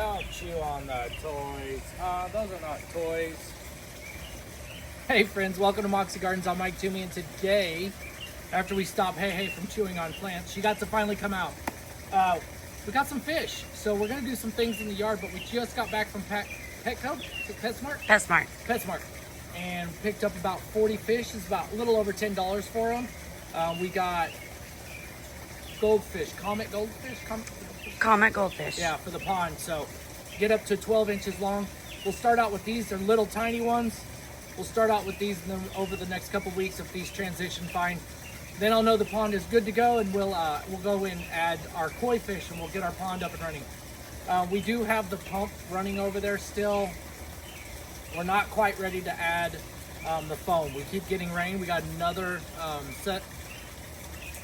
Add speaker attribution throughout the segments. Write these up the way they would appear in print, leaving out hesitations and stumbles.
Speaker 1: Don't chew on the toys. Those are not toys. Hey friends, welcome to Moxie Gardens. I'm Mike Toomey, and today, after we stopped Hey from chewing on plants, she got to finally come out. We got some fish, so we're gonna do some things in the yard, but we just got back from PetSmart, and picked up about 40 fish. It's about a little over $10 for them. We got goldfish, comet goldfish. Yeah, for the pond. So get up to 12 inches long. We'll start out with these. They're little tiny ones. We'll start out with these, and then over the next couple weeks, if these transition fine, then I'll know the pond is good to go, and we'll go in and add our koi fish, and we'll get our pond up and running. We do have the pump running over there still. We're not quite ready to add the foam. We keep getting rain. We got another set.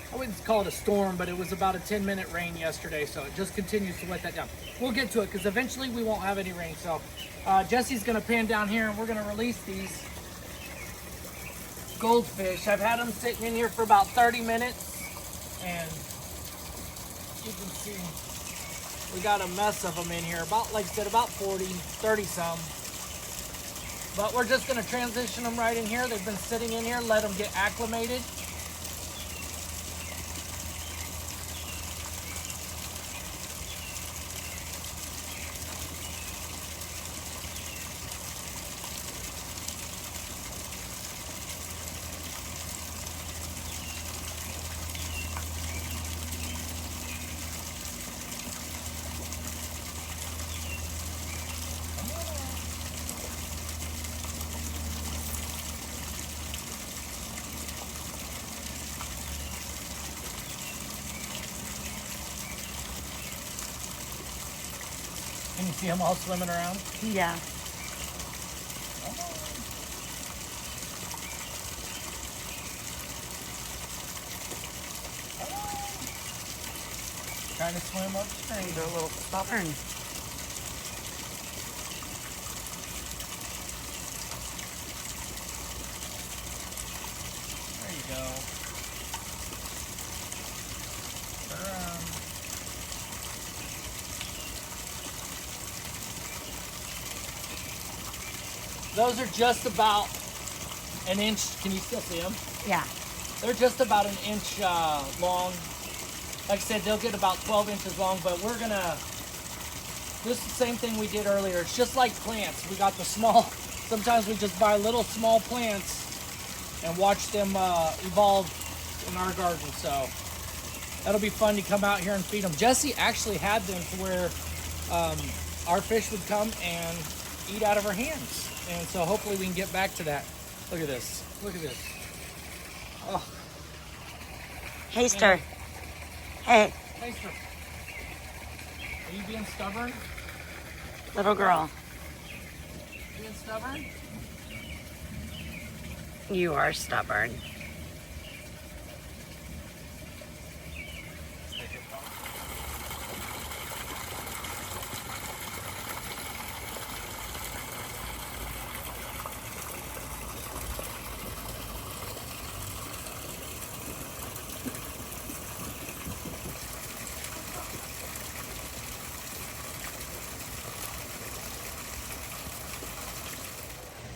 Speaker 1: I wouldn't call it a storm, but it was about a 10-minute rain yesterday, so it just continues to let that down. We'll get to it because eventually we won't have any rain. So Jesse's going to pan down here, and we're going to release these goldfish. I've had them sitting in here for about 30 minutes, and you can see we got a mess of them in here. About, like I said, about 30 some. But we're just going to transition them right in here. They've been sitting in here, let them get acclimated. Can you see them all swimming around?
Speaker 2: Yeah.
Speaker 1: Trying to swim upstream.
Speaker 2: They're a little stubborn.
Speaker 1: There you go. Turn around. Those are just about an inch. Can you still see them?
Speaker 2: Yeah.
Speaker 1: They're just about an inch long. Like I said, they'll get about 12 inches long, but we're gonna, this is the same thing we did earlier. It's just like plants. We got the small, sometimes we just buy little small plants and watch them evolve in our garden. So that'll be fun to come out here and feed them. Jesse actually had them to where our fish would come and eat out of her hands. And so hopefully we can get back to that. Look at this. Look at this. Oh.
Speaker 2: Haster. Hey.
Speaker 1: Haster. Are you being stubborn?
Speaker 2: Little girl.
Speaker 1: Being stubborn?
Speaker 2: You are stubborn.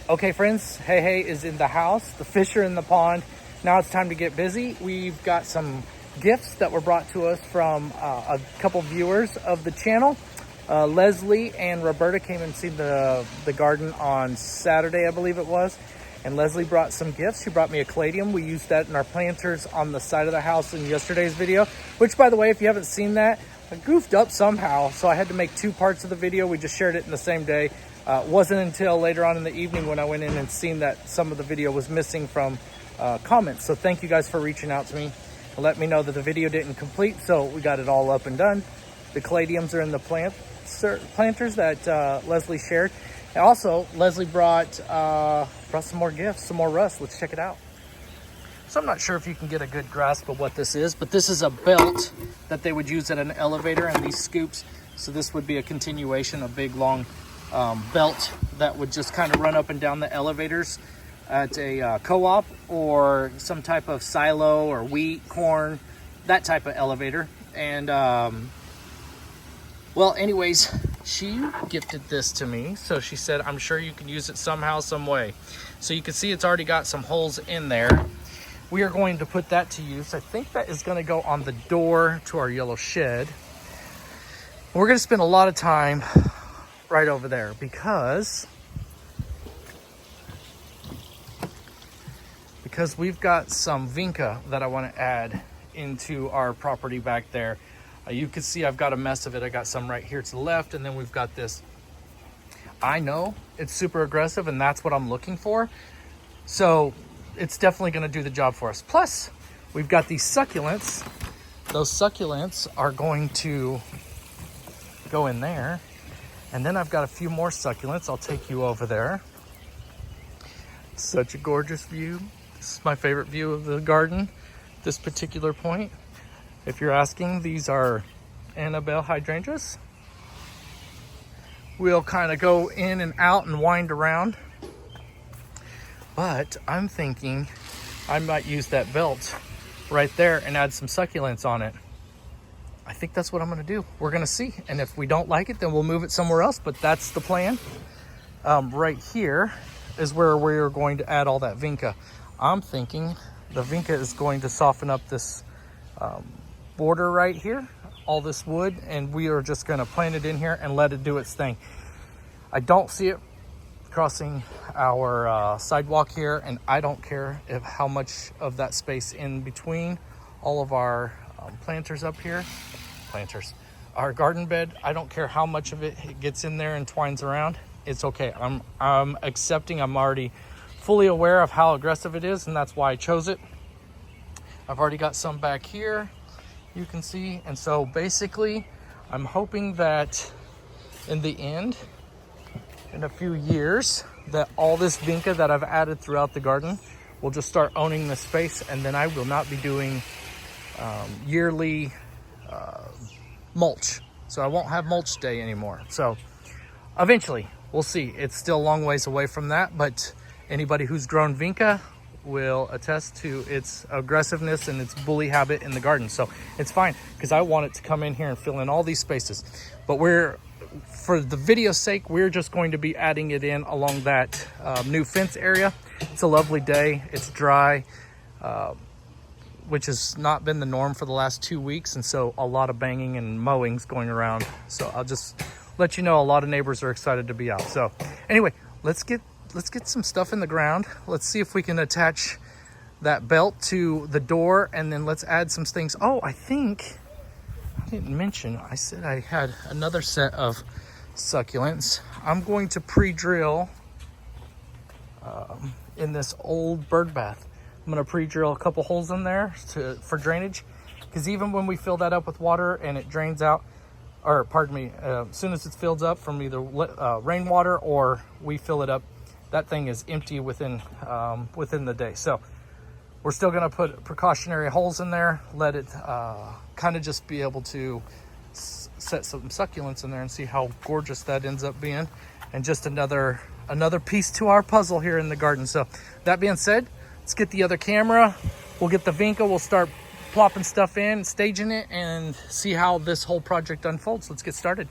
Speaker 1: Okay friends, Hey is in the house. The fish are in the pond. Now it's time to get busy. We've got some gifts that were brought to us from a couple viewers of the channel. Leslie and Roberta came and seen the garden on Saturday, I believe it was. And Leslie brought some gifts. She brought me a caladium. We used that in our planters on the side of the house in yesterday's video, which, by the way, if you haven't seen that, I goofed up somehow, so I had to make two parts of the video. We just shared it in the same day. It wasn't until later on in the evening when I went in and seen that some of the video was missing from comments. So thank you guys for reaching out to me and let me know that the video didn't complete. So we got it all up and done. The caladiums are in the planters that Leslie shared. And also, Leslie brought some more gifts, some more rust. Let's check it out. So I'm not sure if you can get a good grasp of what this is, but this is a belt that they would use at an elevator, and these scoops. So this would be a continuation, a big long belt that would just kind of run up and down the elevators at a co-op or some type of silo or wheat, corn, that type of elevator. And well, anyways, She gifted this to me, so she said, I'm sure you can use it somehow, some way. So you can see it's already got some holes in there. We are going to put that to use. I think that is going to go on the door to our yellow shed. We're going to spend a lot of time right over there because we've got some vinca that I want to add into our property back there. You can see I've got a mess of it. I got some right here to the left, and then we've got this. I know it's super aggressive, and that's what I'm looking for. So it's definitely going to do the job for us. Plus, we've got these succulents. Those succulents are going to go in there. And then I've got a few more succulents. I'll take you over there. Such a gorgeous view. This is my favorite view of the garden, this particular point. If you're asking, these are Annabelle hydrangeas. We'll kind of go in and out and wind around. But I'm thinking I might use that belt right there and add some succulents on it. I think that's what I'm gonna do. We're gonna see. And if we don't like it, then we'll move it somewhere else, but that's the plan. Right here is where we're going to add all that vinca. I'm thinking the vinca is going to soften up this border right here, all this wood, and we are just gonna plant it in here and let it do its thing. I don't see it crossing our sidewalk here, and I don't care if how much of that space in between all of our planters up here, our garden bed, I don't care how much of it gets in there and twines around. It's okay. I'm accepting. I'm already fully aware of how aggressive it is, and that's why I chose it. I've already got some back here, you can see. And so basically, I'm hoping that in the end, in a few years, that all this vinca that I've added throughout the garden will just start owning the space, and then I will not be doing yearly mulch. So I won't have mulch day anymore. So eventually, we'll see. It's still a long ways away from that, but anybody who's grown vinca will attest to its aggressiveness and its bully habit in the garden. So it's fine, because I want it to come in here and fill in all these spaces. But for the video's sake, we're just going to be adding it in along that new fence area. It's a lovely day. It's dry, which has not been the norm for the last 2 weeks. And so a lot of banging and mowing's going around. So I'll just let you know a lot of neighbors are excited to be out. So anyway, let's get some stuff in the ground. Let's see if we can attach that belt to the door, and then let's add some things. Oh, I think I didn't mention, I said I had another set of succulents. I'm going to pre-drill in this old bird bath. I'm going to pre-drill a couple holes in there for drainage, because even when we fill that up with water and it drains out, or pardon me, as soon as it's filled up from either rainwater or we fill it up, that thing is empty within the day. So we're still going to put precautionary holes in there, let it kind of just be able to set some succulents in there and see how gorgeous that ends up being. And just another piece to our puzzle here in the garden. So that being said, let's get the other camera. We'll get the vinca. We'll start plopping stuff in, staging it, and see how this whole project unfolds. Let's get started.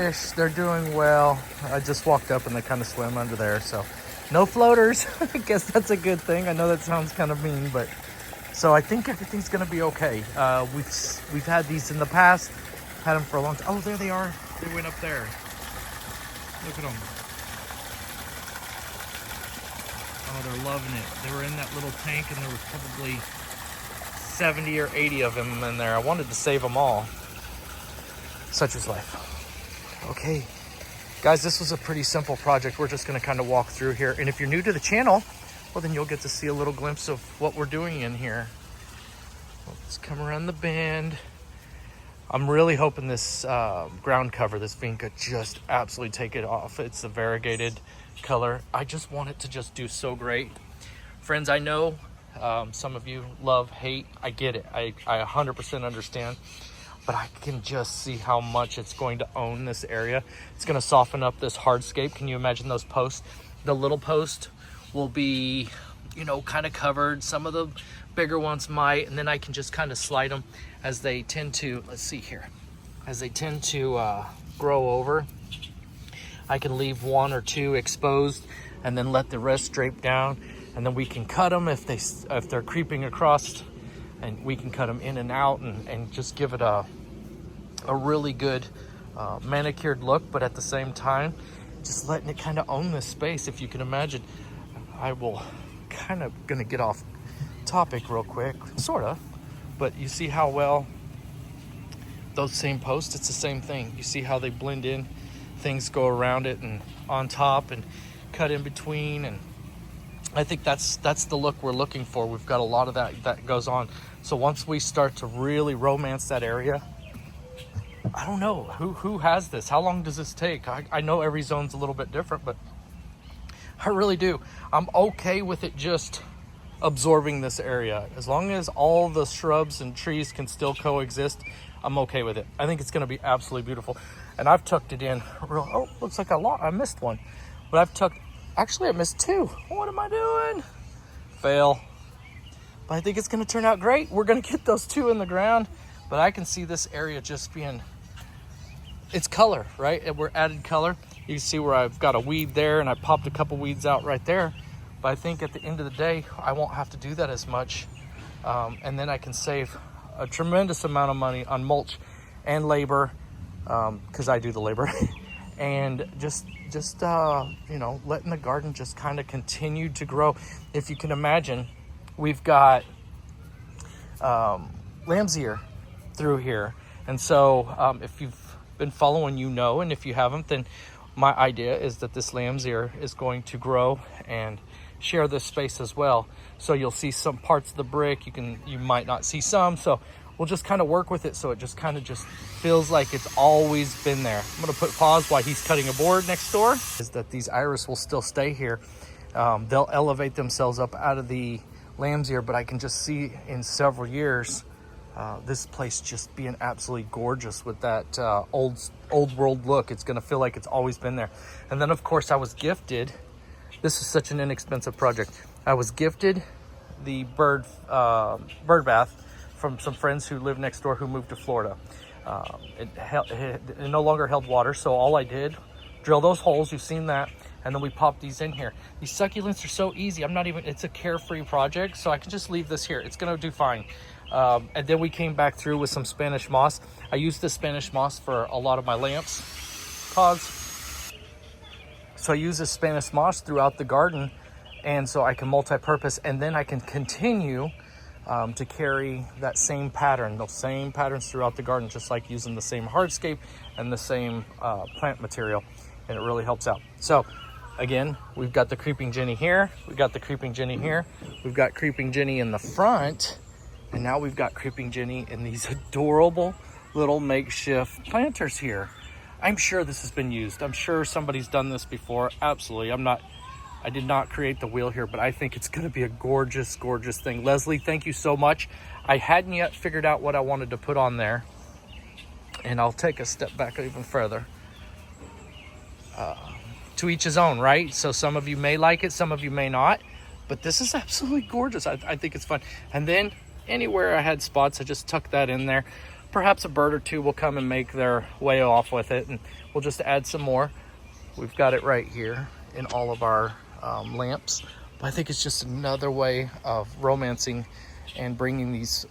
Speaker 1: goldfish, they're doing well. I just walked up and they kind of swim under there, so no floaters. I guess that's a good thing. I know that sounds kind of mean, but so I think everything's gonna be okay. We've had these in the past, had them for a long time. Oh, there they are. They went up there. Look at them. Oh, they're loving it. They were in that little tank, and there was probably 70 or 80 of them in there. I wanted to save them all. Such is life. Okay, guys, this was a pretty simple project. We're just gonna kind of walk through here. And if you're new to the channel, well, then you'll get to see a little glimpse of what we're doing in here. Let's come around the bend. I'm really hoping this ground cover, this vinca, just absolutely take it off. It's a variegated color. I just want it to just do so great. Friends, I know some of you love, hate. I get it. I 100% understand. But I can just see how much it's going to own this area. It's going to soften up this hardscape. Can you imagine those posts? The little post will be, you know, kind of covered. Some of the bigger ones might, and then I can just kind of slide them as they tend to, let's see here, as they tend to grow over. I can leave one or two exposed and then let the rest drape down, and then we can cut them if they're creeping across, and we can cut them in and out and just give it a really good manicured look, but at the same time just letting it kind of own this space. If you can imagine, I will kind of gonna get off topic real quick, sort of, but you see how well those same posts, it's the same thing. You see how they blend in, things go around it and on top and cut in between, and I think that's the look we're looking for. We've got a lot of that goes on. So once we start to really romance that area, I don't know who has this. How long does this take? I know every zone's a little bit different, but I really do. I'm okay with it just absorbing this area. As long as all the shrubs and trees can still coexist, I'm okay with it. I think it's gonna be absolutely beautiful. And I've tucked it in real, oh, looks like I missed one. But actually I missed two. What am I doing? Fail. But I think it's gonna turn out great. We're gonna get those two in the ground, but I can see this area just being, it's color, right? And we're added color. You can see where I've got a weed there and I popped a couple weeds out right there. But I think at the end of the day, I won't have to do that as much. And then I can save a tremendous amount of money on mulch and labor, because I do the labor. And just you know, letting the garden just kind of continue to grow. If you can imagine, we've got lamb's ear through here. And so if you've been following, you know, and if you haven't, then my idea is that this lamb's ear is going to grow and share this space as well. So you'll see some parts of the brick, you might not see some, so we'll just kind of work with it so it just kind of just feels like it's always been there. I'm gonna put pause while he's cutting a board next door, is that these iris will still stay here. They'll elevate themselves up out of the lamb's ear, but I can just see in several years this place just being absolutely gorgeous with that old world look. It's gonna feel like it's always been there. And then of course I was gifted, this is such an inexpensive project, I was gifted the bird bath from some friends who live next door who moved to Florida. It no longer held water, so all I did, drill those holes, you've seen that, and then we popped these in here. These succulents are so easy. It's a carefree project, so I can just leave this here. It's gonna do fine. And then we came back through with some Spanish moss. I used the Spanish moss for a lot of my lamps, pods. So I use this Spanish moss throughout the garden, and so I can multi-purpose, and then I can continue to carry that same pattern, those same patterns throughout the garden, just like using the same hardscape and the same plant material, and it really helps out. So again, we've got the creeping Jenny here, we've got the creeping Jenny here, we've got creeping Jenny in the front, and now we've got creeping Jenny in these adorable little makeshift planters here. I'm sure this has been used. I'm sure somebody's done this before. Absolutely. I did not create the wheel here, but I think it's going to be a gorgeous, gorgeous thing. Leslie, thank you so much. I hadn't yet figured out what I wanted to put on there, and I'll take a step back even further. To each his own, right? So some of you may like it, some of you may not, but this is absolutely gorgeous. I think it's fun. And then anywhere I had spots, I just tucked that in there. perhaps a bird or two will come and make their way off with it, and we'll just add some more. We've got it right here in all of our lamps. But I think it's just another way of romancing and bringing these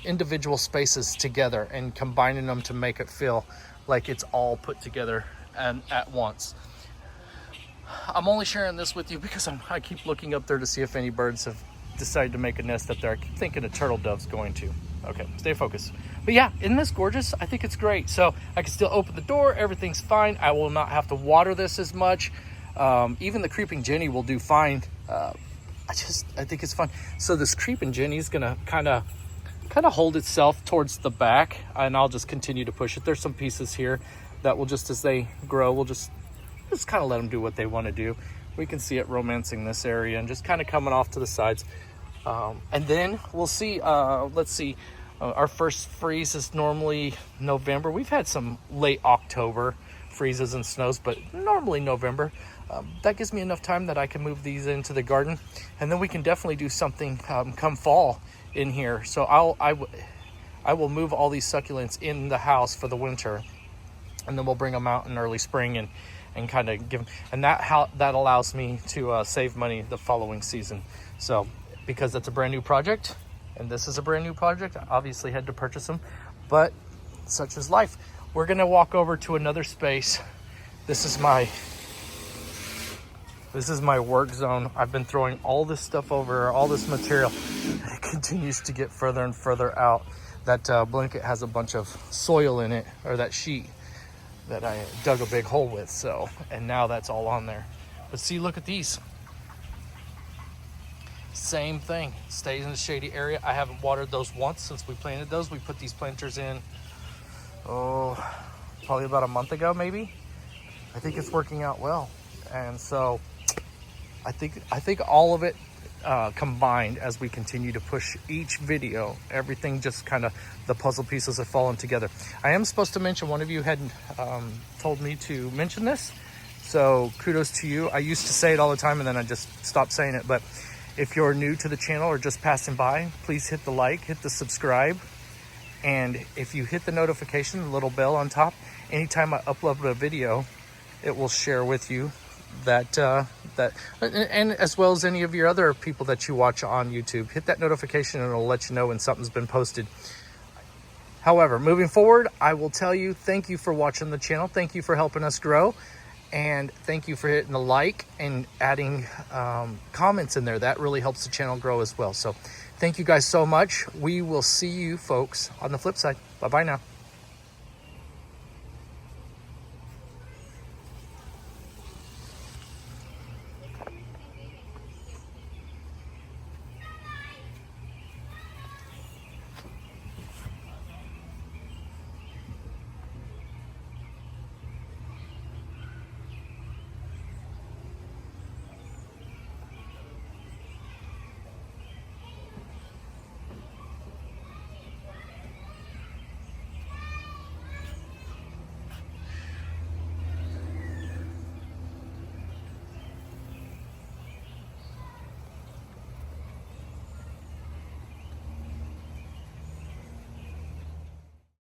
Speaker 1: individual spaces together and combining them to make it feel like it's all put together and at once. I'm only sharing this with you because I keep looking up there to see if any birds have decided to make a nest up there. I keep thinking a turtle dove's going to. Okay, stay focused. But yeah, isn't this gorgeous? I think it's great. So I can still open the door, everything's fine. I will not have to water this as much. Even the creeping Jenny will do fine. I think it's fun. So this creeping Jenny is gonna kind of hold itself towards the back, and I'll just continue to push it. There's some pieces here that will just, as they grow, we'll just kind of let them do what they want to do. We can see it romancing this area and just kind of coming off to the sides. And then we'll see, let's see, our first freeze is normally November. We've had some late October freezes and snows, but normally November. That gives me enough time that I can move these into the garden, and then we can definitely do something come fall in here. So I will move all these succulents in the house for the winter, and then we'll bring them out in early spring and kind of give them, and that allows me to save money the following season. So because that's a brand new project and this is a brand new project, I obviously had to purchase them, but such is life. We're gonna walk over to another space. This is my work zone. I've been throwing all this stuff over, all this material, and it continues to get further and further out. That blanket has a bunch of soil in it, or that sheet that I dug a big hole with. So, and now that's all on there. But see, look at these. Same thing, stays in the shady area. I haven't watered those once since we planted those. We put these planters in, probably about a month ago, maybe. I think it's working out well. And so I think all of it combined, as we continue to push each video, everything just kind of, the puzzle pieces have fallen together. I am supposed to mention, one of you had told me to mention this, so kudos to you. I used to say it all the time and then I just stopped saying it, but if you're new to the channel or just passing by, please hit the like, hit the subscribe, and if you hit the notification, the little bell on top, anytime I upload a video, it will share with you that and as well as any of your other people that you watch on YouTube. Hit that notification and it'll let you know when something's been posted. However, moving forward, I will tell you, thank you for watching the channel. Thank you for helping us grow. And thank you for hitting the like and adding comments in there. That really helps the channel grow as well. So thank you guys so much. We will see you folks on the flip side. Bye-bye now.